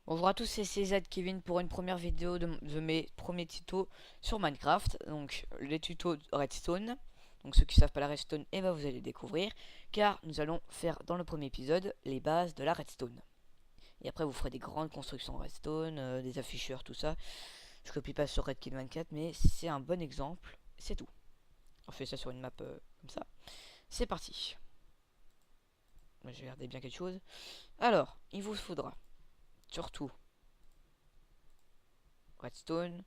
Bonjour à tous, c'est CZ Kevin pour une première vidéo de mes premiers tutos sur Minecraft. Donc les tutos Redstone. Donc ceux qui savent pas la Redstone, et ben vous allez découvrir. Car nous allons faire dans le premier épisode les bases de la Redstone. Et après vous ferez des grandes constructions Redstone, des afficheurs, tout ça. Je copie pas sur Redkit 24 mais c'est un bon exemple. C'est tout. On fait ça sur une map comme ça. C'est parti. Je vais regarder bien quelque chose. Alors, il vous faudra surtout Redstone.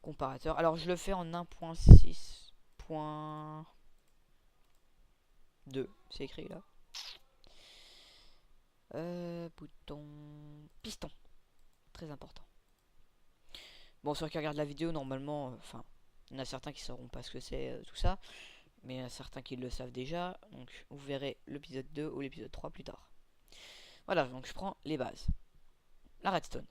Comparateur. Alors je le fais en 1.6.2. C'est écrit là. Bouton. Piston. Très important. Bon, ceux qui regardent la vidéo, normalement, enfin, il y en a certains qui sauront pas ce que c'est tout ça. Mais il y en a certains qui le savent déjà. Donc vous verrez l'épisode 2 ou l'épisode 3 plus tard. Voilà, donc je prends les bases. La redstone.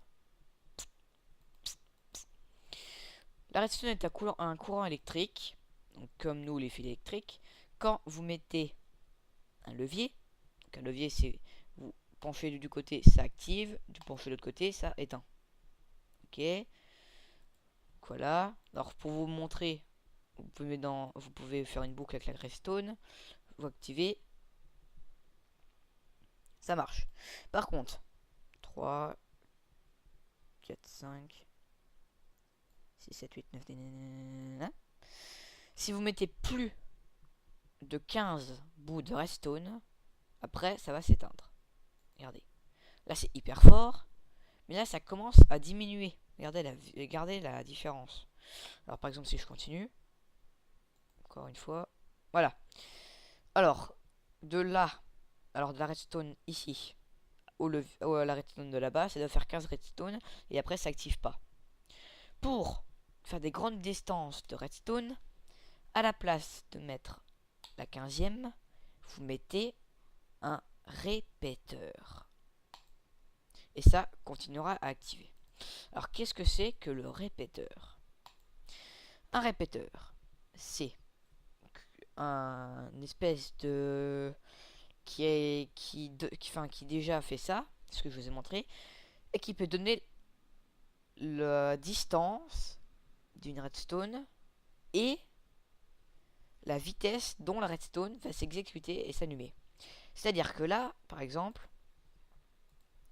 La redstone est un courant électrique. Donc comme nous les fils électriques. Quand vous mettez un levier. Donc un levier c'est vous penchez du côté ça active, du pencher de l'autre côté ça éteint. Ok. Voilà. Alors pour vous montrer, vous pouvez faire une boucle avec la redstone. Vous activez, ça marche. Par contre, 3, 4, 5, 6, 7, 8, 9, 10, si vous mettez plus de 15 bouts de redstone, après ça va s'éteindre. Regardez. Là c'est hyper fort. Mais là ça commence à diminuer. Regardez la différence. Alors par exemple si je continue. Encore une fois. Voilà. Alors, de là, alors de la redstone ici, à la redstone de là-bas, ça doit faire 15 redstone. Et après ça active pas. Pour faire des grandes distances de redstone, à la place de mettre la 15e, vous mettez un répéteur. Et ça continuera à activer. Alors qu'est-ce que c'est que le répéteur? Un répéteur, c'est une espèce de qui déjà fait ça, ce que je vous ai montré, et qui peut donner la distance d'une redstone et la vitesse dont la redstone va s'exécuter et s'allumer. C'est-à-dire que là, par exemple,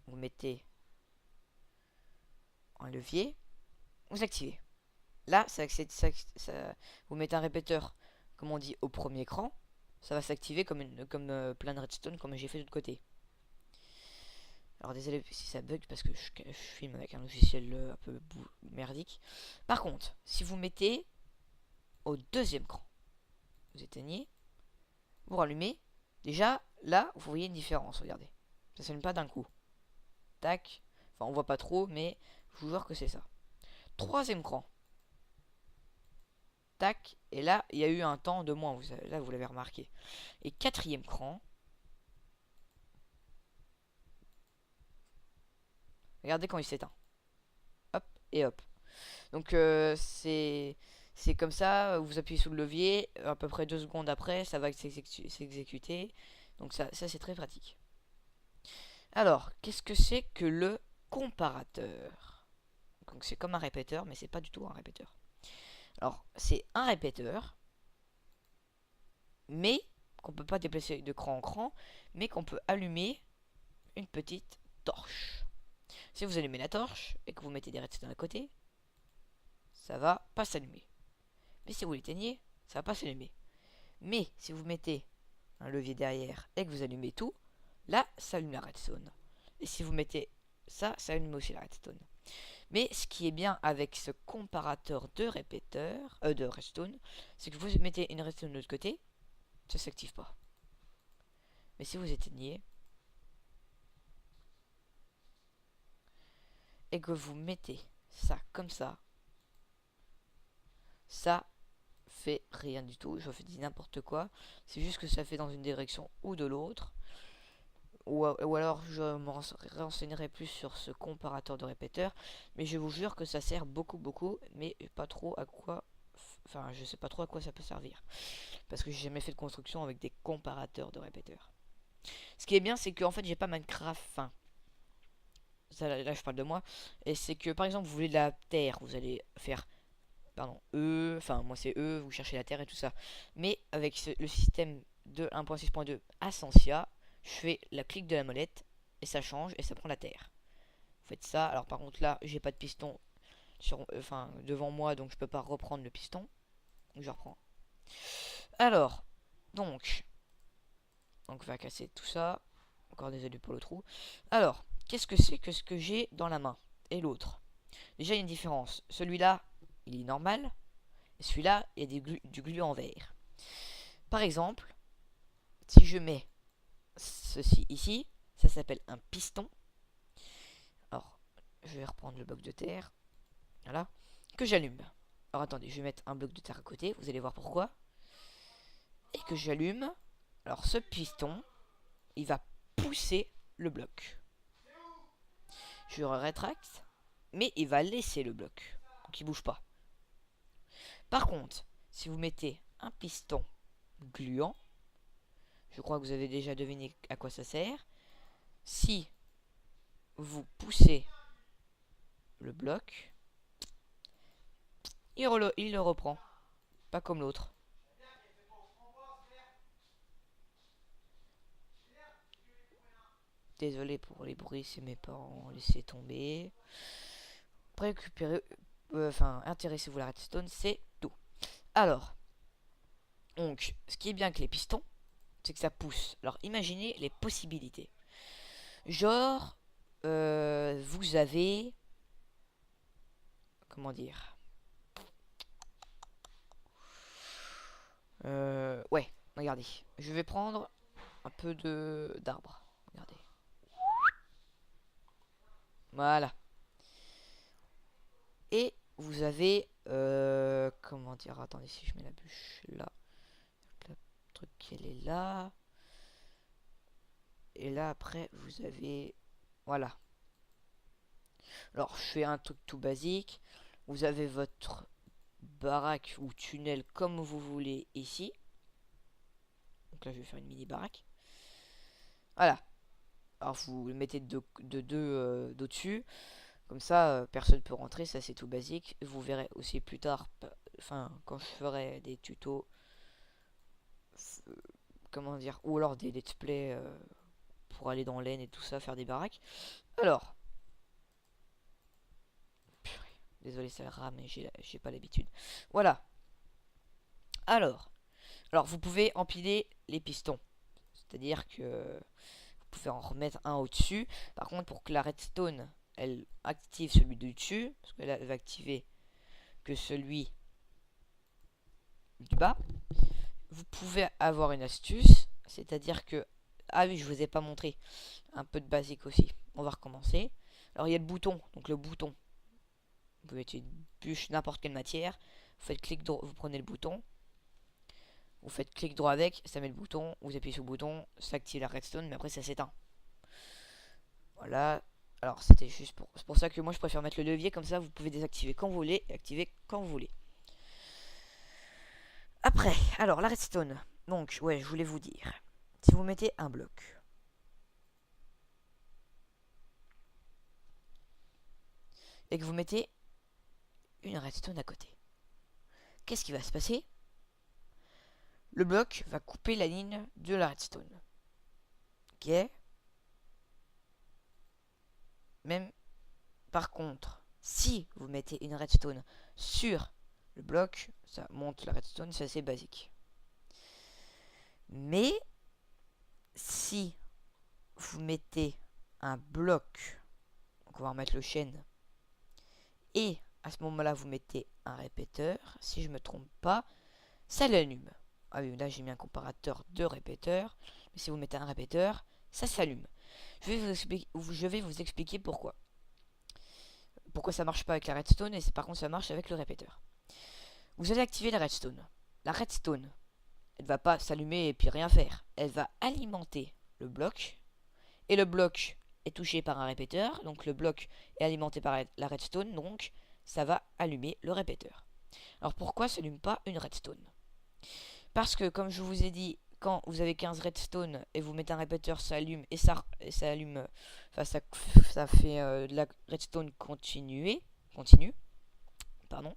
vous mettez un levier, vous activez. Là, vous mettez un répéteur, comme on dit, au premier cran, ça va s'activer comme plein de redstone, comme j'ai fait de l'autre côté. Alors désolé si ça bug parce que je filme avec un logiciel un peu merdique. Par contre, si vous mettez au deuxième cran, vous éteignez, vous rallumez, déjà là vous voyez une différence, regardez. Ça s'allume pas d'un coup. Tac. Enfin on voit pas trop mais je vous jure que c'est ça. Troisième cran. Tac. Et là il y a eu un temps de moins, là vous l'avez remarqué. Et quatrième cran. Regardez quand il s'éteint. Hop et hop. Donc c'est comme ça, vous appuyez sur le levier, à peu près 2 secondes après, ça va s'exécuter. Donc ça c'est très pratique. Alors, qu'est-ce que c'est que le comparateur? Donc c'est comme un répéteur, mais c'est pas du tout un répéteur. Alors, c'est un répéteur, mais qu'on peut pas déplacer de cran en cran, mais qu'on peut allumer une petite torche. Si vous allumez la torche et que vous mettez des redstone à côté, ça va pas s'allumer. Mais si vous l'éteignez, ça va pas s'allumer. Mais si vous mettez un levier derrière et que vous allumez tout, là, ça allume la redstone. Et si vous mettez ça, ça allume aussi la redstone. Mais ce qui est bien avec ce comparateur de répéteurs, de redstone, c'est que vous mettez une redstone de l'autre côté, ça s'active pas. Mais si vous éteignez et que vous mettez ça comme ça fait rien du tout. Je dis n'importe quoi. C'est juste que ça fait dans une direction ou de l'autre. Ou alors je me renseignerai plus sur ce comparateur de répéteurs. Mais je vous jure que ça sert beaucoup, mais pas trop à quoi. Enfin, je sais pas trop à quoi ça peut servir. Parce que j'ai jamais fait de construction avec des comparateurs de répéteurs. Ce qui est bien, c'est qu'en fait, j'ai pas Minecraft. Enfin, Ça, là, je parle de moi. Et c'est que, par exemple, vous voulez de la terre, vous allez faire, pardon, E, enfin, moi c'est E, vous cherchez la terre et tout ça. Mais avec le système de 1.6.2 Ascensia, je fais la clique de la molette, et ça change, et ça prend la terre. Vous faites ça. Alors, par contre, là, j'ai pas de piston enfin, devant moi, donc je peux pas reprendre le piston. Donc, je reprends. Alors, donc, on va casser tout ça. Encore désolé pour le trou. Alors, qu'est-ce que c'est que ce que j'ai dans la main et l'autre? Déjà, il y a une différence. Celui-là, il est normal. Et celui-là, il y a du glu en verre. Par exemple, si je mets ceci ici, ça s'appelle un piston. Alors, je vais reprendre le bloc de terre. Voilà. Que j'allume. Alors, attendez, je vais mettre un bloc de terre à côté. Vous allez voir pourquoi. Et que j'allume. Alors, ce piston, il va pousser le bloc. Je le rétracte, mais il va laisser le bloc. Donc il bouge pas. Par contre, si vous mettez un piston gluant, je crois que vous avez déjà deviné à quoi ça sert. Si vous poussez le bloc, il le reprend. Pas comme l'autre. Désolé pour les bruits, c'est mes parents. Laissez tomber. Récupérez, enfin, intéressez-vous à la redstone, c'est tout. Alors, donc, ce qui est bien avec les pistons, c'est que ça pousse. Alors, imaginez les possibilités. Genre, vous avez... Comment dire? Ouais, regardez. Je vais prendre un peu d'arbre. Regardez. Voilà. Et vous avez... comment dire? Attendez, si je mets la bûche là. Le truc, elle est là. Et là, après, vous avez... Voilà. Alors, je fais un truc tout basique. Vous avez votre baraque ou tunnel comme vous voulez ici. Donc là, je vais faire une mini baraque. Voilà. Alors, vous le mettez d'au-dessus. Comme ça, personne peut rentrer. Ça, c'est tout basique. Vous verrez aussi plus tard, enfin, quand je ferai des tutos, euh, comment dire, ou alors des let's play pour aller dans l'aine et tout ça, faire des baraques. Alors, purée, désolé, ça rame, mais j'ai pas l'habitude. Voilà. Alors, vous pouvez empiler les pistons. C'est-à-dire que vous pouvez en remettre un au-dessus. Par contre, pour que la redstone, elle active celui du dessus, parce qu'elle va activer que celui du bas, vous pouvez avoir une astuce. C'est-à-dire que... Ah oui, je vous ai pas montré. Un peu de basique aussi. On va recommencer. Alors, il y a le bouton. Donc, le bouton. Vous pouvez utiliser une bûche, n'importe quelle matière. Vous faites clic droit, vous prenez le bouton. Vous faites clic droit avec, ça met le bouton, vous appuyez sur le bouton, ça active la redstone, mais après ça s'éteint. Voilà. Alors c'était juste pour... C'est pour ça que moi je préfère mettre le levier, comme ça vous pouvez désactiver quand vous voulez et activer quand vous voulez. Après, alors la redstone. Donc, ouais, je voulais vous dire. Si vous mettez un bloc. Et que vous mettez une redstone à côté. Qu'est-ce qui va se passer? Le bloc va couper la ligne de la redstone. Ok. Même par contre, si vous mettez une redstone sur le bloc, ça monte la redstone, c'est assez basique. Mais si vous mettez un bloc, donc on va remettre le chêne, et à ce moment-là vous mettez un répéteur, si je me trompe pas, ça l'allume. Ah oui, là j'ai mis un comparateur de répéteurs, mais si vous mettez un répéteur, ça s'allume. Je vais vous expliquer pourquoi. Pourquoi ça marche pas avec la redstone et par contre ça marche avec le répéteur. Vous allez activer la redstone. La redstone, elle va pas s'allumer et puis rien faire. Elle va alimenter le bloc. Et le bloc est touché par un répéteur. Donc le bloc est alimenté par la redstone. Donc ça va allumer le répéteur. Alors pourquoi s'allume pas une redstone? Parce que comme je vous ai dit, quand vous avez 15 redstone et vous mettez un répéteur, ça allume et ça allume. Enfin, ça fait de la redstone continue, pardon.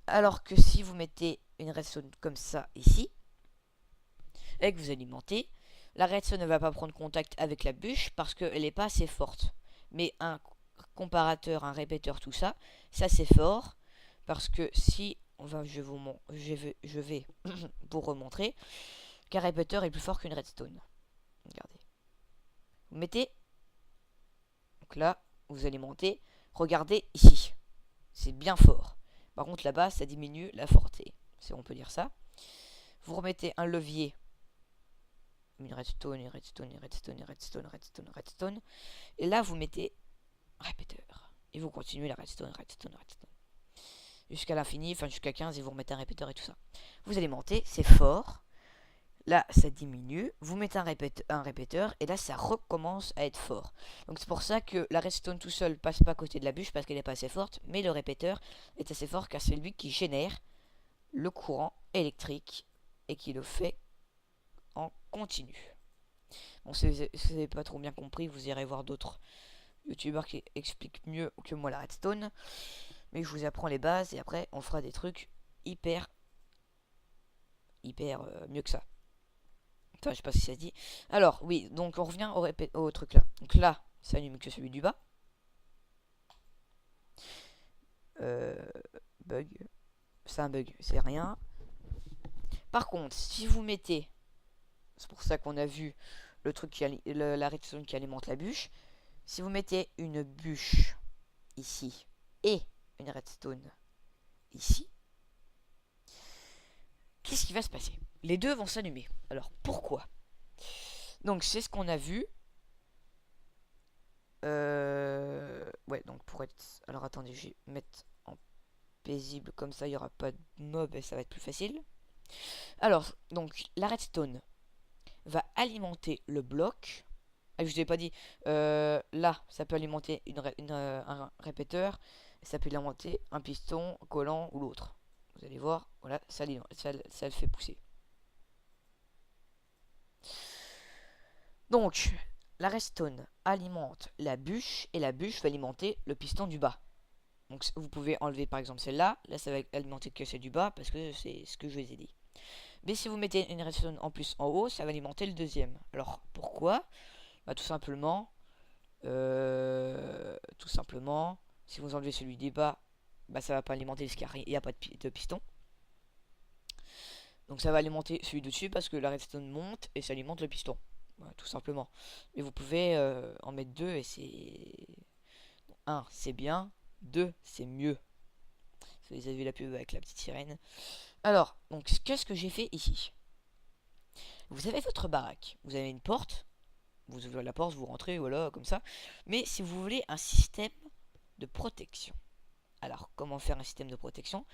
Alors que si vous mettez une redstone comme ça ici et que vous alimentez, la redstone ne va pas prendre contact avec la bûche parce qu'elle n'est pas assez forte. Mais un comparateur, un répéteur, tout ça, ça c'est fort parce que si je vais vous remontrer qu'un répéteur est plus fort qu'une redstone. Regardez. Vous mettez. Donc là, vous alimentez. Regardez ici. C'est bien fort. Par contre, là-bas, ça diminue la forté. Si on peut dire ça. Vous remettez un levier. Une redstone, une redstone, une redstone, une redstone, redstone, redstone. Et là, vous mettez un répéteur. Et vous continuez la redstone, redstone, redstone. Jusqu'à l'infini, enfin jusqu'à 15, et vous remettez un répéteur et tout ça. Vous alimentez, c'est fort. Là, ça diminue. Vous mettez un répéteur et là, ça recommence à être fort. Donc c'est pour ça que la redstone tout seul passe pas à côté de la bûche parce qu'elle n'est pas assez forte. Mais le répéteur est assez fort car c'est lui qui génère le courant électrique et qui le fait en continu. Bon, si vous n'avez pas trop bien compris, vous irez voir d'autres youtubeurs qui expliquent mieux que moi la redstone. Mais je vous apprends les bases et après on fera des trucs hyper mieux que ça. Enfin, je sais pas si ça se dit. Alors, oui, donc on revient au truc là. Donc là, ça allume que celui du bas. Euh, bug. C'est un bug, c'est rien. Par contre, si vous mettez... C'est pour ça qu'on a vu le truc la redstone qui alimente la bûche. Si vous mettez une bûche ici et une redstone ici, qu'est-ce qui va se passer? Les deux vont s'allumer. Alors, pourquoi? Donc, c'est ce qu'on a vu. Ouais, donc pour être... Alors, attendez, je vais mettre en paisible. Comme ça, il n'y aura pas de mob et ça va être plus facile. Alors, donc, la redstone va alimenter le bloc. Ah, je vous ai pas dit. Là, ça peut alimenter un répéteur. Ça peut alimenter un piston, collant ou l'autre. Vous allez voir, voilà, ça le fait pousser. Donc, la redstone alimente la bûche et la bûche va alimenter le piston du bas. Donc, vous pouvez enlever par exemple celle-là. Là, ça va alimenter que celle du bas parce que c'est ce que je vous ai dit. Mais si vous mettez une redstone en plus en haut, ça va alimenter le deuxième. Alors, pourquoi? Bah, tout simplement, si vous enlevez celui du bas, bah, ça va pas alimenter parce qu'il n'y a pas de piston. Donc ça va alimenter celui dessus parce que la redstone monte et ça alimente le piston. Voilà, tout simplement. Mais vous pouvez en mettre deux et c'est... 1, c'est bien. 2, c'est mieux. Vous avez vu la pub avec la petite sirène. Alors, donc qu'est-ce que j'ai fait ici? Vous avez votre baraque. Vous avez une porte. Vous ouvrez la porte, vous rentrez, voilà, comme ça. Mais si vous voulez un système de protection. Alors, comment faire un système de protection?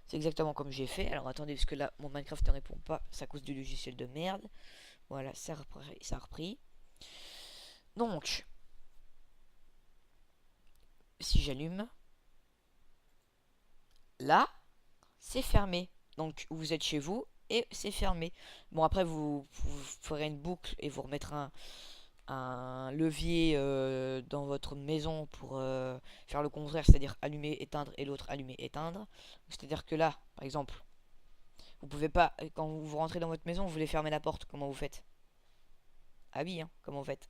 C'est exactement comme j'ai fait. Alors, attendez, parce que là, mon Minecraft ne répond pas. C'est à cause du logiciel de merde. Voilà, ça a repris. Donc, si j'allume, là, c'est fermé. Donc, vous êtes chez vous et c'est fermé. Bon, après, vous ferez une boucle et vous remettrez un levier dans votre maison pour faire le contraire, c'est-à-dire allumer, éteindre et l'autre allumer, éteindre. C'est-à-dire que là, par exemple, vous pouvez pas, quand vous rentrez dans votre maison, vous voulez fermer la porte, comment vous faites? Ah oui, hein, comment vous faites?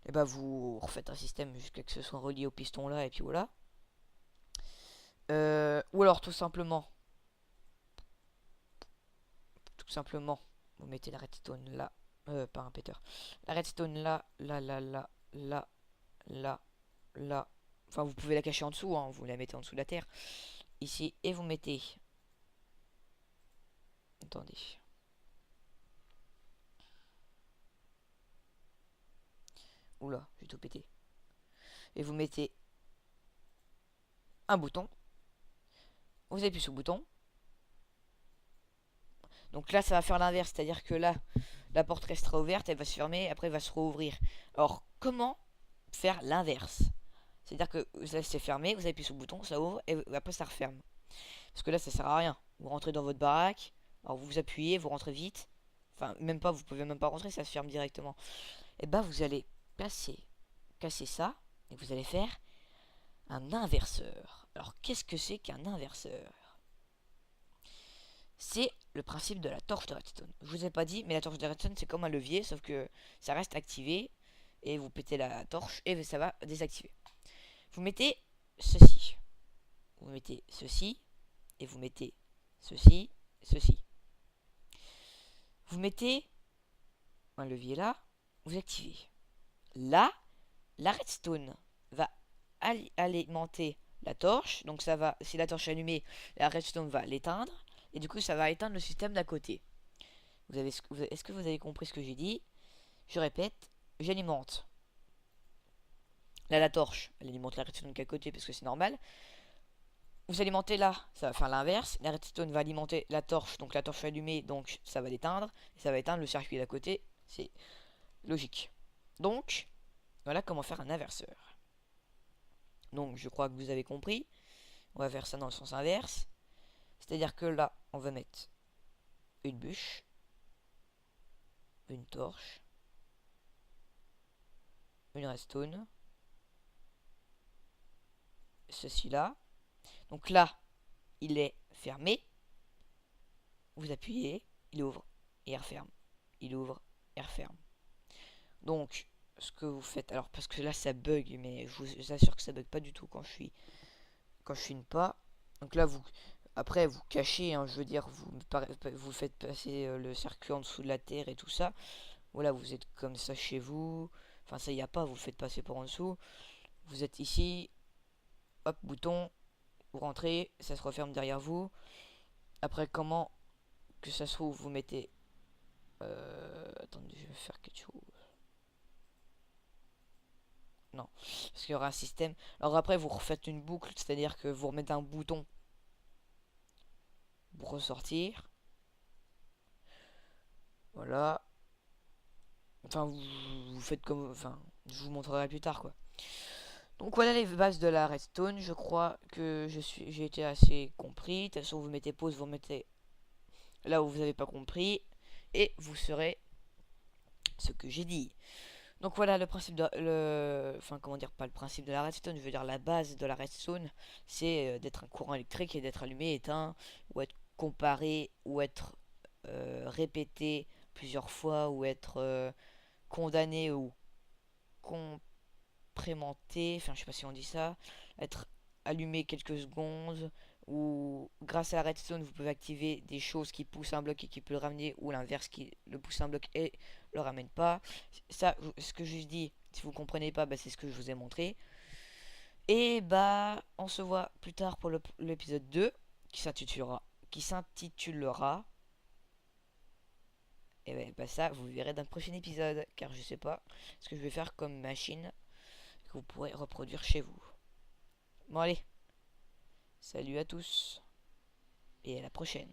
Et bah vous refaites un système jusqu'à que ce soit relié au piston là et puis voilà. Ou alors tout simplement, vous mettez la redstone là, pas un péteur. La redstone là, là, là, là, là, là, là. Enfin vous pouvez la cacher en dessous, hein, vous la mettez en dessous de la terre. Ici, et vous mettez... Attendez. Oula, j'ai tout pété. Et vous mettez un bouton. Vous appuyez sur le bouton. Donc là, ça va faire l'inverse. C'est-à-dire que là, la porte restera ouverte, elle va se fermer, après elle va se rouvrir. Alors, comment faire l'inverse? C'est-à-dire que là, c'est fermé, vous appuyez sur le bouton, ça ouvre, et après ça referme. Parce que là, ça sert à rien. Vous rentrez dans votre baraque, Alors vous appuyez, vous rentrez vite. Enfin, même pas, vous pouvez même pas rentrer, ça se ferme directement. Et bah vous allez casser ça, et vous allez faire un inverseur. Alors qu'est-ce que c'est qu'un inverseur? C'est le principe de la torche de redstone. Je vous ai pas dit, mais la torche de redstone c'est comme un levier, sauf que ça reste activé, et vous pétez la torche, et ça va désactiver. Vous mettez ceci, vous mettez ceci, et vous mettez ceci, ceci. Vous mettez un levier là, vous activez. Là, la redstone va alimenter la torche. Donc ça va, si la torche est allumée, la redstone va l'éteindre. Et du coup, ça va éteindre le système d'à côté. Est-ce que vous avez compris ce que j'ai dit? Je répète, j'alimente. Là, la torche, elle alimente la redstone qu'à côté parce que c'est normal. Vous alimentez là, ça va faire l'inverse. La redstone va alimenter la torche, donc la torche est allumée, donc ça va l'éteindre. Et ça va éteindre le circuit d'à côté. C'est logique. Donc, voilà comment faire un inverseur. Donc, je crois que vous avez compris. On va faire ça dans le sens inverse. C'est-à-dire que là, on va mettre une bûche, une torche, une redstone, ceci là. Donc là, il est fermé. Vous appuyez, il ouvre et il referme. Il ouvre et referme. Donc, ce que vous faites, alors parce que là ça bug, mais je vous assure que ça bug pas du tout quand je filme pas. Donc là après vous cachez, hein, je veux dire, vous faites passer le circuit en dessous de la terre et tout ça. Voilà, vous êtes comme ça chez vous. Enfin ça y a pas, vous le faites passer par en dessous. Vous êtes ici, hop, bouton, vous rentrez, ça se referme derrière vous. Après comment que ça se trouve, vous mettez... attendez, je vais faire quelque chose. Non, parce qu'il y aura un système. Alors après, vous refaites une boucle, c'est-à-dire que vous remettez un bouton pour ressortir. Voilà. Enfin, vous faites comme... Enfin, je vous montrerai plus tard, quoi. Donc voilà les bases de la redstone. Je crois que j'ai été assez compris. De toute façon, vous mettez pause, vous mettez là où vous n'avez pas compris. Et vous saurez ce que j'ai dit. Donc voilà le principe de... enfin, comment dire, pas le principe de la redstone, je veux dire la base de la redstone, c'est d'être un courant électrique et d'être allumé, éteint, ou être comparé, ou être répété plusieurs fois, ou être condamné ou comprémenté, enfin je sais pas si on dit ça, être allumé quelques secondes, ou grâce à la redstone vous pouvez activer des choses qui poussent un bloc et qui peut le ramener, ou l'inverse qui le pousse un bloc et le ramène pas. Ça, ce que je dis, si vous comprenez pas, bah, c'est ce que je vous ai montré. Et bah on se voit plus tard pour l'épisode 2 qui s'intitulera et bah, ça vous verrez dans le prochain épisode, car je sais pas ce que je vais faire comme machine que vous pourrez reproduire chez vous. Bon allez, salut à tous et à la prochaine.